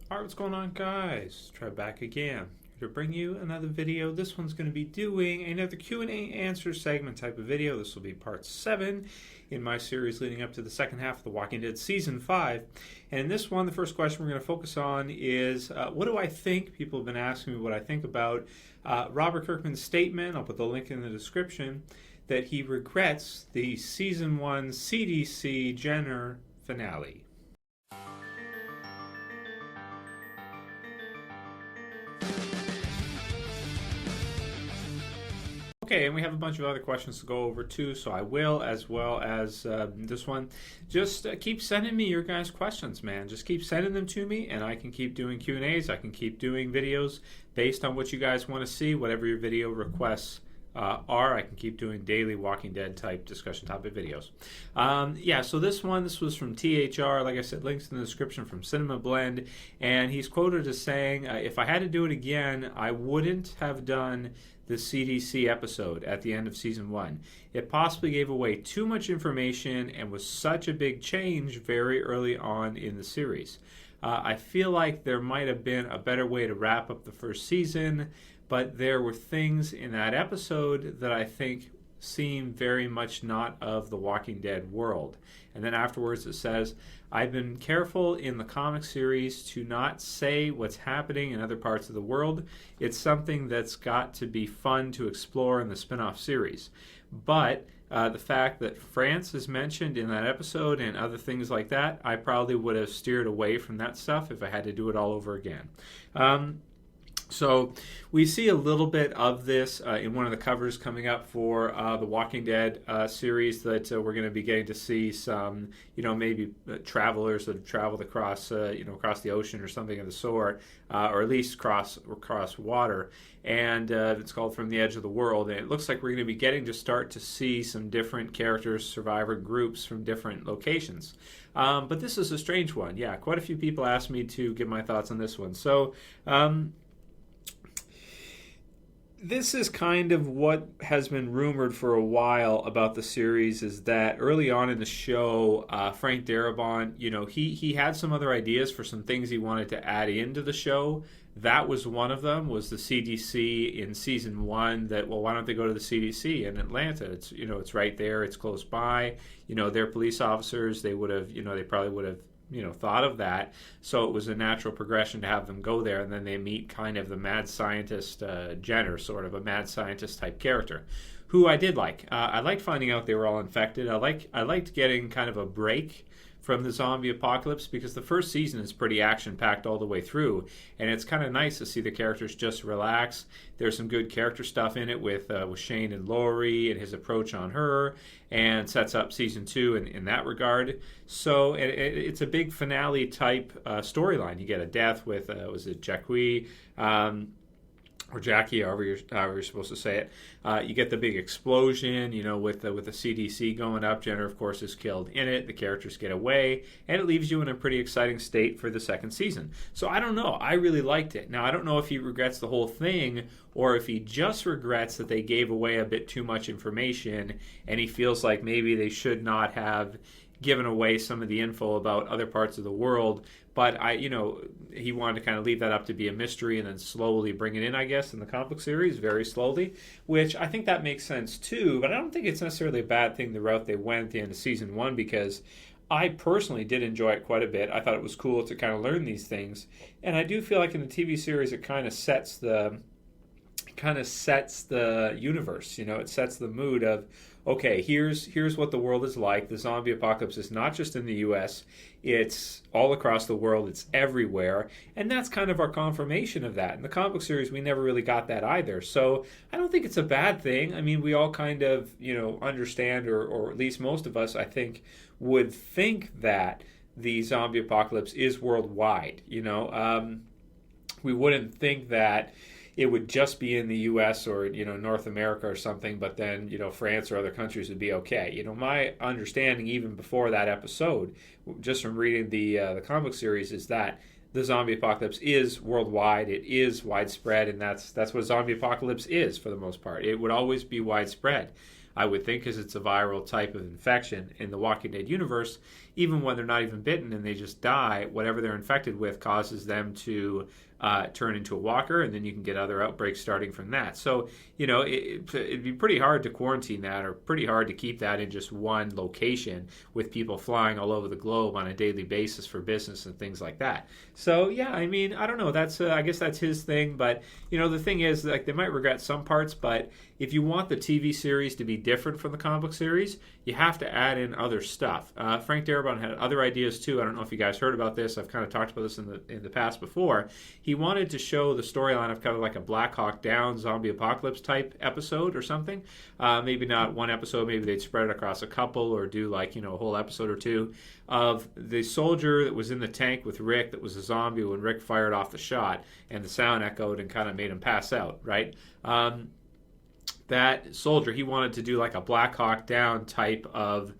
Alright, what's going on, guys? Trev back again to bring you another video. This one's going to be doing another Q&A answer segment type of video. This will be part 7 in my series leading up to the second half of The Walking Dead Season 5. And in this one, the first question we're going to focus on is, what do I think? People have been asking me what I think about Robert Kirkman's statement. I'll put the link in the description, that he regrets the Season 1 CDC Jenner finale. Okay, and we have a bunch of other questions to go over too, so I will, as well as this one. Just keep sending me your guys' questions, man. Just keep sending them to me, and I can keep doing Q&As. I can keep doing videos based on what you guys want to see, whatever your video requests are. I can keep doing daily Walking Dead type discussion topic videos. So this was from THR. Like I said, links in the description from Cinema Blend, and he's quoted as saying, if I had to do it again, I wouldn't have done the CDC episode at the end of Season 1. It possibly gave away too much information and was such a big change very early on in the series. I feel like there might have been a better way to wrap up the first season, but there were things in that episode that I think seem very much not of the Walking Dead world. And then afterwards it says, I've been careful in the comic series to not say what's happening in other parts of the world. It's something that's got to be fun to explore in the spin-off series. But the fact that France is mentioned in that episode and other things like that, I probably would have steered away from that stuff if I had to do it all over again. So we see a little bit of this in one of the covers coming up for the Walking Dead series, that we're going to be getting to see some, maybe travelers that have traveled across, across the ocean or something of the sort, or at least cross water. And it's called From the Edge of the World. And it looks like we're going to be getting to start to see some different characters, survivor groups from different locations. But this is a strange one. Yeah, quite a few people asked me to give my thoughts on this one. So, this is kind of what has been rumored for a while about the series, is that early on in the show, Frank Darabont, he had some other ideas for some things he wanted to add into the show. That was one of them, was the CDC in Season 1, that, well, why don't they go to the CDC in Atlanta? It's, it's right there, it's close by. They're police officers, they would have, they probably would have thought of that. So it was a natural progression to have them go there, and then they meet kind of the mad scientist Jenner, sort of a mad scientist type character, who I did like. I liked finding out they were all infected. I liked getting kind of a break from the zombie apocalypse, because the first season is pretty action-packed all the way through, and it's kind of nice to see the characters just relax. There's some good character stuff in it with Shane and Laurie and his approach on her, and sets up Season 2 in that regard. So it's a big finale-type storyline. You get a death with, was it Jackie? Or Jackie, however you're supposed to say it. You get the big explosion, with the CDC going up. Jenner, of course, is killed in it. The characters get away, and it leaves you in a pretty exciting state for the second season. So I don't know. I really liked it. Now, I don't know if he regrets the whole thing, or if he just regrets that they gave away a bit too much information, and he feels like maybe they should not have given away some of the info about other parts of the world. But he wanted to kind of leave that up to be a mystery and then slowly bring it in, I guess, in the comic book series, very slowly, which I think that makes sense too. But I don't think it's necessarily a bad thing, the route they went at the end of Season 1, because I personally did enjoy it quite a bit. I thought it was cool to kind of learn these things. And I do feel like in the TV series it kind of sets the universe. It sets the mood of, okay, here's what the world is like. The zombie apocalypse is not just in the U.S., it's all across the world, it's everywhere, and that's kind of our confirmation of that. In the comic book series, we never really got that either, so I don't think it's a bad thing. I mean, we all kind of, understand, or at least most of us, I think, would think that the zombie apocalypse is worldwide. We wouldn't think that it would just be in the U.S. or North America or something, but then France or other countries would be okay. My understanding even before that episode, just from reading the comic series, is that the zombie apocalypse is worldwide. It is widespread, and that's what zombie apocalypse is for the most part. It would always be widespread. I would think, because it's a viral type of infection in the Walking Dead universe, even when they're not even bitten and they just die, whatever they're infected with causes them to turn into a walker, and then you can get other outbreaks starting from that. So, it'd be pretty hard to quarantine that, or pretty hard to keep that in just one location with people flying all over the globe on a daily basis for business and things like that. So, yeah, I mean, I don't know. That's I guess that's his thing. But, the thing is, like, they might regret some parts, but if you want the TV series to be different from the comic book series, you have to add in other stuff. Frank Darabont had other ideas too. I don't know if you guys heard about this. I've kind of talked about this in the past before. He wanted to show the storyline of kind of like a Black Hawk Down zombie apocalypse type episode or something. Maybe not one episode. Maybe they'd spread it across a couple, or do like a whole episode or two of the soldier that was in the tank with Rick that was a zombie when Rick fired off the shot and the sound echoed and kind of made him pass out, right? That soldier, he wanted to do like a Black Hawk Down type of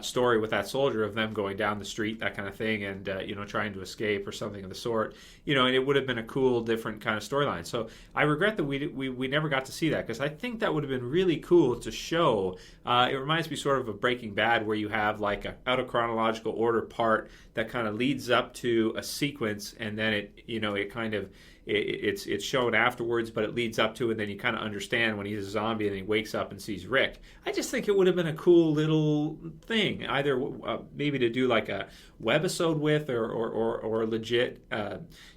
story with that soldier, of them going down the street, that kind of thing, and trying to escape or something of the sort. And it would have been a cool, different kind of storyline. So I regret that we never got to see that, because I think that would have been really cool to show. It reminds me sort of Breaking Bad, where you have like a out of chronological order part that kind of leads up to a sequence, and then it kind of it's shown afterwards, but it leads up to it, and then you kind of understand when he's a zombie and he wakes up and sees Rick. I just think it would have been a cool little thing, either maybe to do like a webisode with, or a legit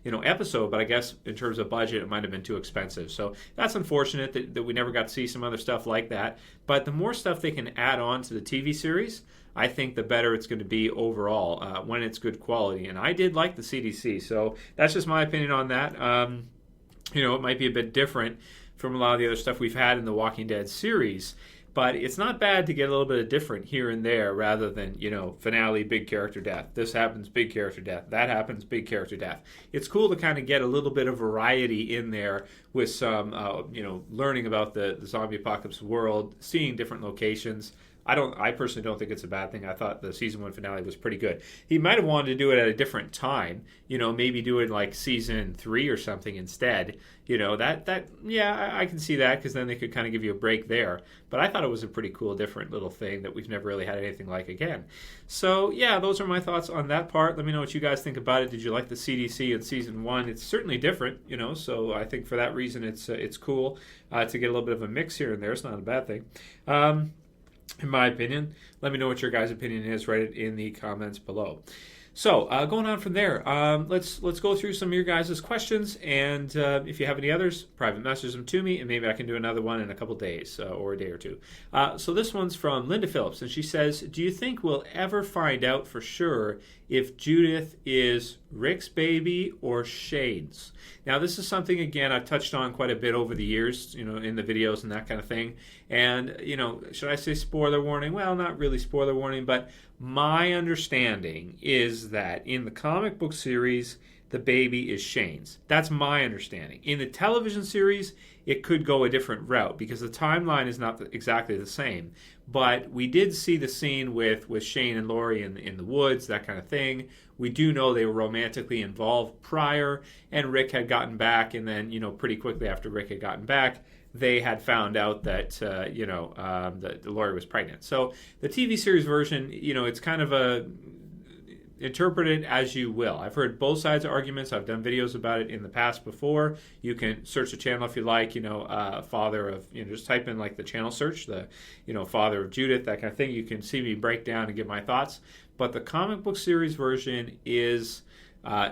episode, but I guess in terms of budget it might have been too expensive. So that's unfortunate that we never got to see some other stuff like that. But the more stuff they can add on to the TV series, I think the better it's going to be overall when it's good quality. And I did like the CDC, so that's just my opinion on that. It might be a bit different from a lot of the other stuff we've had in the Walking Dead series, but it's not bad to get a little bit of different here and there, rather than, finale, big character death. This happens, big character death. That happens, big character death. It's cool to kind of get a little bit of variety in there with some, learning about the zombie apocalypse world, seeing different locations. I personally don't think it's a bad thing. I thought the season 1 finale was pretty good. He might have wanted to do it at a different time, maybe do it like season 3 or something instead. I can see that, because then they could kind of give you a break there. But I thought it was a pretty cool, different little thing that we've never really had anything like again. So yeah, those are my thoughts on that part. Let me know what you guys think about it. Did you like the CDC in season 1? It's certainly different, so I think for that reason it's cool to get a little bit of a mix here and there. It's not a bad thing. In my opinion. Let me know what your guys' opinion is. Write it in the comments below. So going on from there, let's go through some of your guys' questions, and if you have any others, private message them to me, and maybe I can do another one in a couple days or a day or two. So this one's from Linda Phillips, and she says, do you think we'll ever find out for sure if Judith is Rick's baby or Shane's? Now, this is something, again, I've touched on quite a bit over the years, in the videos and that kind of thing. And, should I say spoiler warning? Well, not really spoiler warning, but my understanding is that in the comic book series, the baby is Shane's. That's my understanding. In the television series, it could go a different route, because the timeline is not exactly the same. But we did see the scene with Shane and Laurie in the woods, that kind of thing. We do know they were romantically involved prior, and Rick had gotten back, and then, pretty quickly after Rick had gotten back, they had found out that, that Laurie was pregnant. So the TV series version, it's kind of interpret it as you will. I've heard both sides of arguments. I've done videos about it in the past before. You can search the channel if you like, father of, just type in like the channel search, the, father of Judith, that kind of thing. You can see me break down and give my thoughts. But the comic book series version is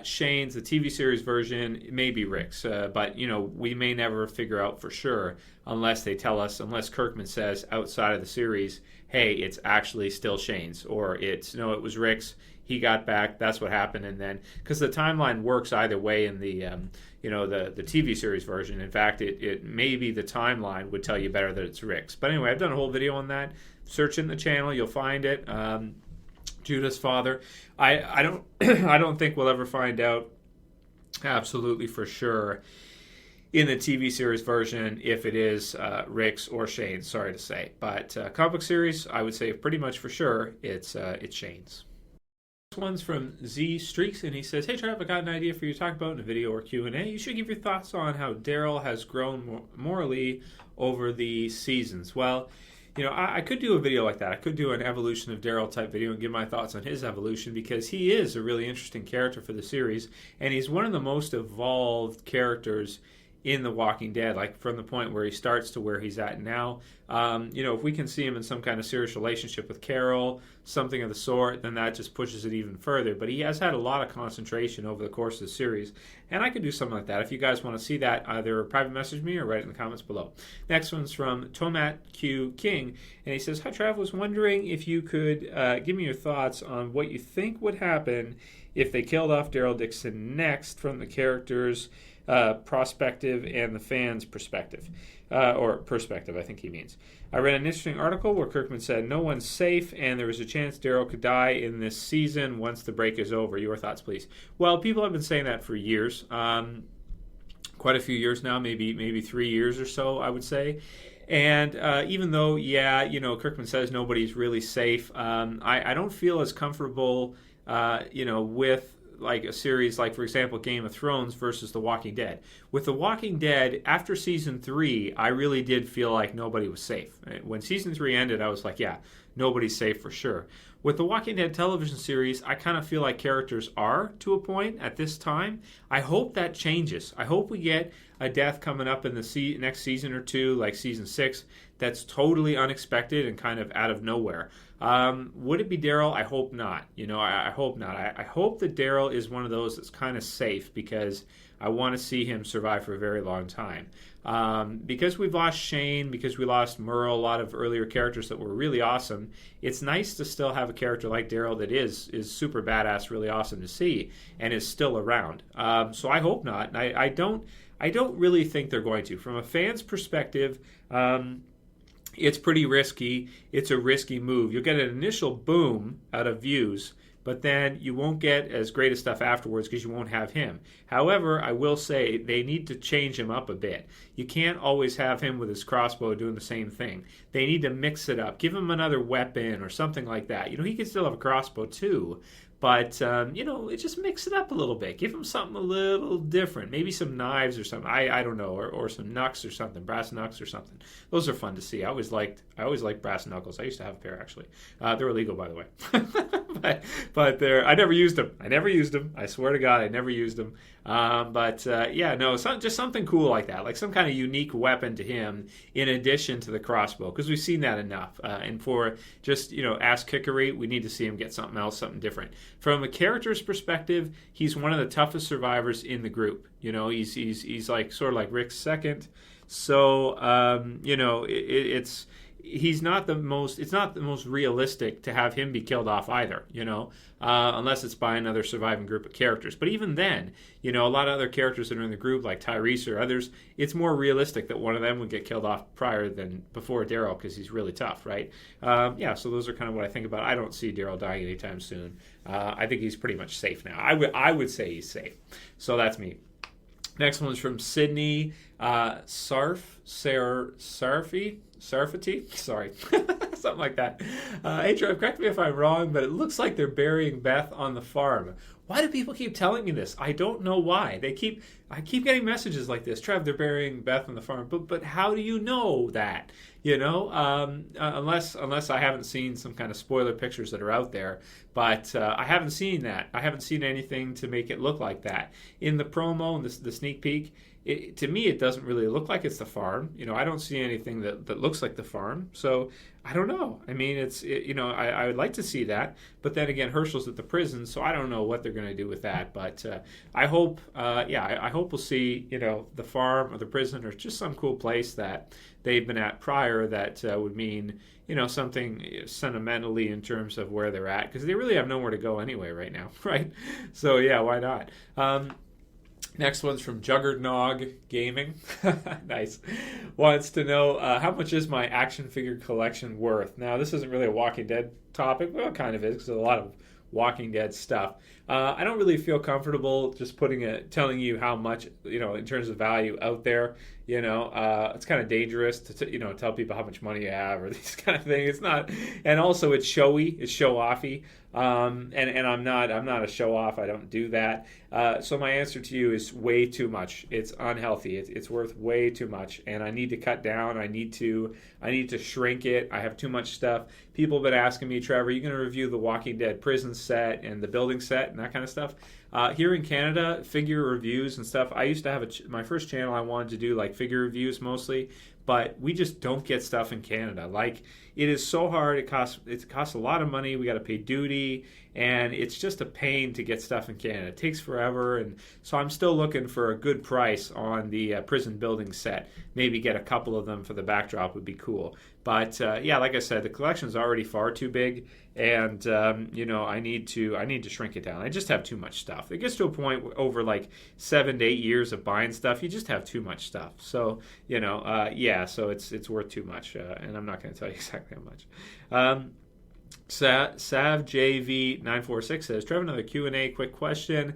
Shane's. The TV series version may be Rick's, but we may never figure out for sure unless they tell us, unless Kirkman says outside of the series, hey, it's actually still Shane's, or it was Rick's. He got back. That's what happened, and then because the timeline works either way in the the TV series version. In fact, it maybe the timeline would tell you better that it's Rick's. But anyway, I've done a whole video on that. Search in the channel, you'll find it. Judith's father. I don't I don't think we'll ever find out absolutely for sure in the TV series version if it is Rick's or Shane's. Sorry to say, but comic book series, I would say pretty much for sure it's Shane's. This one's from Zestreaks, and he says, hey Trev, I got an idea for you to talk about in a video or Q&A. You should give your thoughts on how Daryl has grown morally over the seasons. Well, I could do a video like that. I could do an evolution of Daryl type video and give my thoughts on his evolution, because he is a really interesting character for the series, and he's one of the most evolved characters in The Walking Dead, like from the point where he starts to where he's at now. If we can see him in some kind of serious relationship with Carol, something of the sort, then that just pushes it even further. But he has had a lot of concentration over the course of the series, and I could do something like that. If you guys want to see that, either private message me or write it in the comments below. Next one's from TomatQking, and he says, "Hi Trev, was wondering if you could give me your thoughts on what you think would happen if they killed off Daryl Dixon next from the characters' prospective and the fans' perspective. Or perspective, I think he means. I read an interesting article where Kirkman said no one's safe and there was a chance Daryl could die in this season once the break is over. Your thoughts, please." Well, people have been saying that for years. Quite a few years now, maybe 3 years or so, I would say. And even though, Kirkman says nobody's really safe, I don't feel as comfortable, with like a series like, for example, Game of Thrones versus The Walking Dead. With The Walking Dead, after season 3, I really did feel like nobody was safe. When season 3 ended, I was like, yeah, nobody's safe for sure. With the Walking Dead television series, I kind of feel like characters are, to a point, at this time. I hope that changes. I hope we get a death coming up in the next season or two, like season 6, that's totally unexpected and kind of out of nowhere. Would it be Daryl? I hope not. I hope not. I hope that Daryl is one of those that's kind of safe, because I want to see him survive for a very long time. Because we've lost Shane, because we lost Merle, a lot of earlier characters that were really awesome, it's nice to still have a character like Daryl that is super badass, really awesome to see, and is still around. So I hope not. And I don't really think they're going to. From a fan's perspective, it's pretty risky. It's a risky move. You'll get an initial boom out of views, but then you won't get as great of stuff afterwards because you won't have him. However, I will say they need to change him up a bit. You can't always have him with his crossbow doing the same thing. They need to mix it up. Give him another weapon or something like that. He can still have a crossbow too, but, just mix it up a little bit. Give him something a little different. Maybe some knives or something. I don't know, or some knucks or something, brass knucks or something. Those are fun to see. I always liked brass knuckles. I used to have a pair, actually. They're illegal, by the way. but I never used them. I swear to God, I never used them. Just something cool like that, like some kind of unique weapon to him in addition to the crossbow, because we've seen that enough. And for just, ass kickery, we need to see him get something else, something different. From a character's perspective, he's one of the toughest survivors in the group. He's like sort of like Rick's second. So, it's not the most realistic to have him be killed off either, unless it's by another surviving group of characters. But even then, a lot of other characters that are in the group, like Tyrese or others, it's more realistic that one of them would get killed off before Daryl, because he's really tough, right? So those are kind of what I think about. I don't see Daryl dying anytime soon. I think he's pretty much safe now. I would say he's safe. So that's me. Next one's from Sydney Sarfati? Sorry. Something like that. Hey, Trev, correct me if I'm wrong, but it looks like they're burying Beth on the farm. Why do people keep telling me this? I don't know why. I keep getting messages like this. Trev, they're burying Beth on the farm. But how do you know that? Unless I haven't seen some kind of spoiler pictures that are out there. But I haven't seen that. I haven't seen anything to make it look like that. In the promo and the sneak peek, to me, it doesn't really look like it's the farm. I don't see anything that looks like the farm. So I don't know. I mean, I would like to see that. But then again, Herschel's at the prison, so I don't know what they're going to do with that. But I hope, I hope we'll see, the farm or the prison or just some cool place that they've been at prior that would mean, something sentimentally in terms of where they're at. Because they really have nowhere to go anyway right now, right? So, yeah, why not? Next one's from Juggernog Gaming. Nice. Wants to know, how much is my action figure collection worth? Now, this isn't really a Walking Dead topic. Well, it kind of is, because there's a lot of Walking Dead stuff. I don't really feel comfortable just telling you how much, in terms of value out there. It's kind of dangerous to tell people how much money you have or these kind of things. It's not, and also it's showy, it's show offy. And I'm not a show off. I don't do that. So my answer to you is way too much. It's unhealthy. It's worth way too much, and I need to cut down. I need to shrink it. I have too much stuff. People have been asking me, Trevor, are you going to review the Walking Dead prison set and the building set and that kind of stuff? Here in Canada, figure reviews and stuff. I used to have my first channel. I wanted to do like figure reviews mostly, but we just don't get stuff in Canada. Like, it is so hard. It costs a lot of money. We got to pay duty, and it's just a pain to get stuff in Canada. It takes forever, and so I'm still looking for a good price on the prison building set. Maybe get a couple of them for the backdrop would be cool. But yeah, like I said, the collection is already far too big, and I need to shrink it down. I just have too much stuff. It gets to a point over like 7 to 8 years of buying stuff, you just have too much stuff. So so it's worth too much, and I'm not going to tell you exactly how much. SavJV946 says, Trev, another Q&A quick question.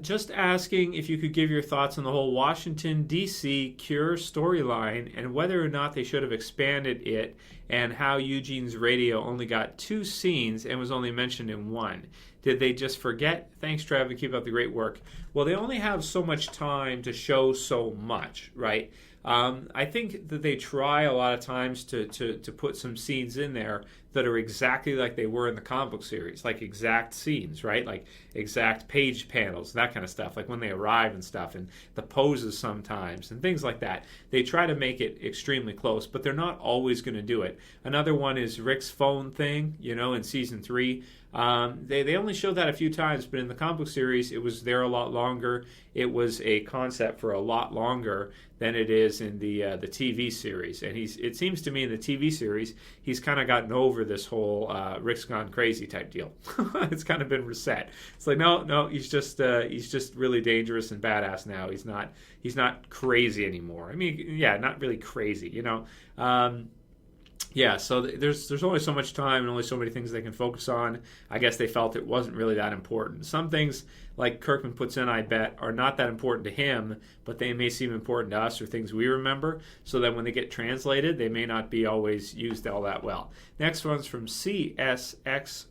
Just asking if you could give your thoughts on the whole Washington, D.C. Cure storyline and whether or not they should have expanded it, and how Eugene's radio only got 2 scenes and was only mentioned in 1. Did they just forget? Thanks, Trev, and keep up the great work. Well, they only have so much time to show so much, right? I think that they try a lot of times to put some scenes in there that are exactly like they were in the comic book series, like exact scenes, right? Like exact page panels, that kind of stuff, like when they arrive and stuff, and the poses sometimes, and things like that. They try to make it extremely close, but they're not always going to do it. Another one is Rick's phone thing, in season 3. They only showed that a few times, but in the comic book series, it was there a lot longer. It was a concept for a lot longer than it is in the TV series. And it seems to me in the TV series, he's kind of gotten over this whole Rick's gone crazy type deal. It's kind of been reset. It's like no, he's just really dangerous and badass now. He's not crazy anymore. I mean, yeah, not really crazy, Yeah, so there's only so much time and only so many things they can focus on. I guess they felt it wasn't really that important. Some things, like Kirkman puts in, I bet, are not that important to him, but they may seem important to us or things we remember, so that when they get translated, they may not be always used all that well. Next one's from CSX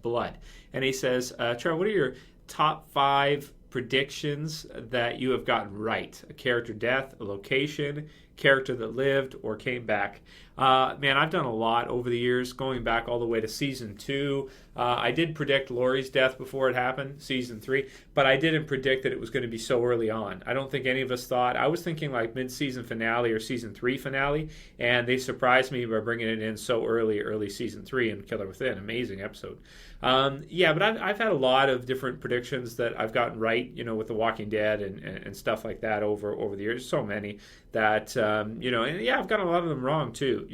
Blood. And he says, Trev, what are your top 5 predictions that you have gotten right? A character death, a location, character that lived or came back. Man, I've done a lot over the years, going back all the way to season 2. I did predict Laurie's death before it happened, season 3, but I didn't predict that it was going to be so early on. I don't think any of us thought. I was thinking like mid-season finale or season 3 finale, and they surprised me by bringing it in so early season 3 and Killer Within. Amazing episode. But I've had a lot of different predictions that I've gotten right, with The Walking Dead and stuff like that over the years. So many that, and yeah, I've gotten a lot of them wrong too,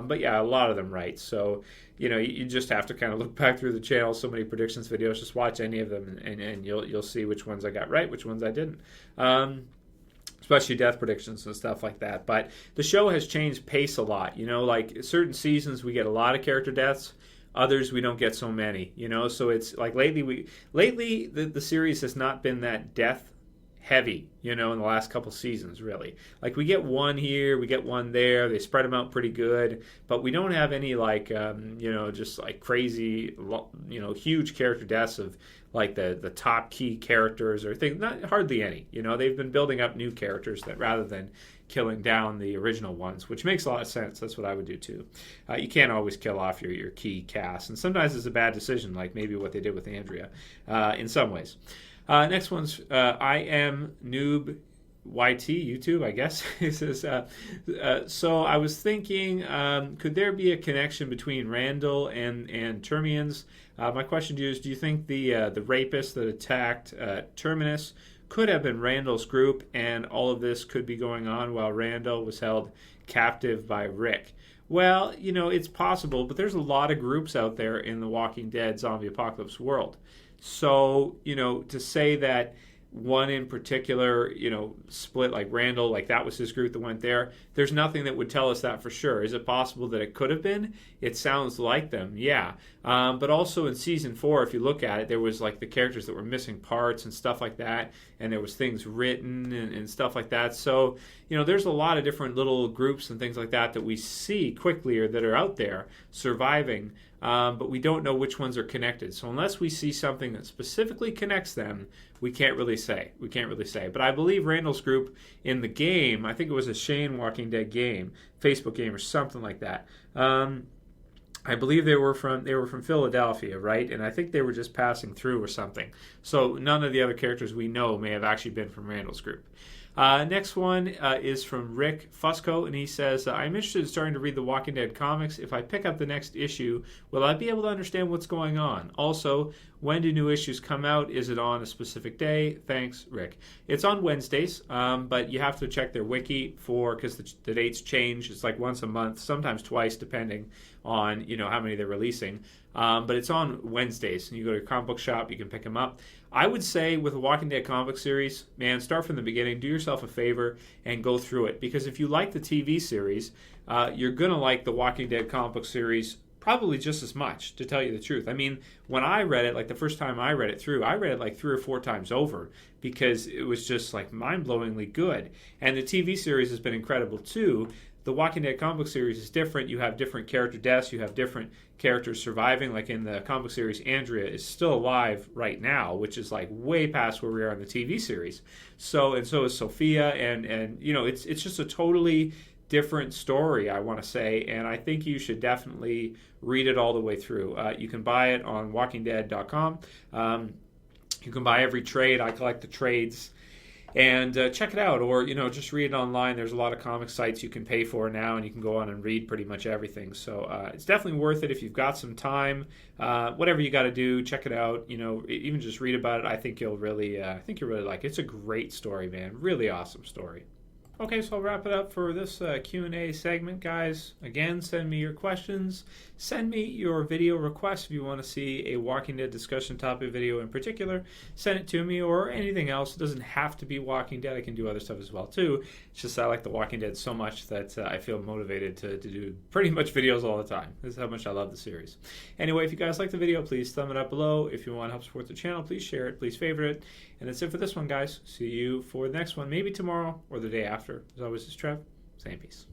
but yeah, a lot of them right. So, you just have to kind of look back through the channel, so many predictions videos, just watch any of them and you'll see which ones I got right, which ones I didn't. Especially death predictions and stuff like that. But the show has changed pace a lot, like certain seasons we get a lot of character deaths. Others we don't get so many, So it's like lately the series has not been that death heavy, in the last couple seasons, really. Like we get one here, we get one there. They spread them out pretty good, but we don't have any like just like crazy, huge character deaths of like the top key characters or things. Not hardly any. They've been building up new characters that rather than killing down the original ones, which makes a lot of sense. That's what I would do too. You can't always kill off your key cast, and sometimes it's a bad decision, like maybe what they did with Andrea in some ways. Next one's I am Noob YT, YouTube, I guess. It says, so I was thinking, could there be a connection between Randall and Termians? My question to you is, do you think the rapist that attacked Terminus could have been Randall's group, and all of this could be going on while Randall was held captive by Rick? Well, it's possible, but there's a lot of groups out there in the Walking Dead zombie apocalypse world. So, to say that one in particular, split, like Randall, like that was his group that went there. There's nothing that would tell us that for sure. Is it possible that it could have been? It sounds like them, yeah. But also in season 4, if you look at it, there was like the characters that were missing parts and stuff like that, and there was things written and stuff like that. So, there's a lot of different little groups and things like that we see quickly or that are out there surviving. But we don't know which ones are connected. So unless we see something that specifically connects them, we can't really say. But I believe Randall's group in the game, I think it was a Shane Walking Dead game, Facebook game or something like that. I believe they were from Philadelphia, right? And I think they were just passing through or something. So none of the other characters we know may have actually been from Randall's group. Next one is from Rick Fusco, and he says, I'm interested in starting to read the Walking Dead comics. If I pick up the next issue, will I be able to understand what's going on? Also, when do new issues come out? Is it on a specific day? Thanks, Rick. It's on Wednesdays, but you have to check their wiki because the dates change. It's like once a month, sometimes twice, depending on how many they're releasing. But it's on Wednesdays. You go to your comic book shop, you can pick them up. I would say with the Walking Dead comic series, man, start from the beginning. Do yourself a favor and go through it. Because if you like the TV series, you're going to like the Walking Dead comic book series probably just as much, to tell you the truth. I mean, when I read it, like the first time I read it like 3 or 4 times over because it was just like mind-blowingly good. And the TV series has been incredible too. The Walking Dead comic book series is different. You have different character deaths. You have different characters surviving. Like in the comic book series, Andrea is still alive right now, which is like way past where we are in the TV series. So is Sophia, and it's just a totally different story, I want to say, and I think you should definitely read it all the way through. You can buy it on WalkingDead.com. You can buy every trade. I collect the trades. And check it out, or just read it online. There's a lot of comic sites you can pay for now, and you can go on and read pretty much everything. So it's definitely worth it if you've got some time. Whatever you got to do, check it out. Even just read about it. I think you'll really like it. It's a great story, man. Really awesome story. Okay, so I'll wrap it up for this Q&A segment, guys. Again, send me your questions. Send me your video requests if you want to see a Walking Dead discussion topic video in particular. Send it to me, or anything else. It doesn't have to be Walking Dead. I can do other stuff as well, too. It's just I like the Walking Dead so much that I feel motivated to do pretty much videos all the time. This is how much I love the series. Anyway, if you guys like the video, please thumb it up below. If you want to help support the channel, please share it. Please favorite it. And that's it for this one, guys. See you for the next one, maybe tomorrow or the day after. As always, this is Trev. Same peace.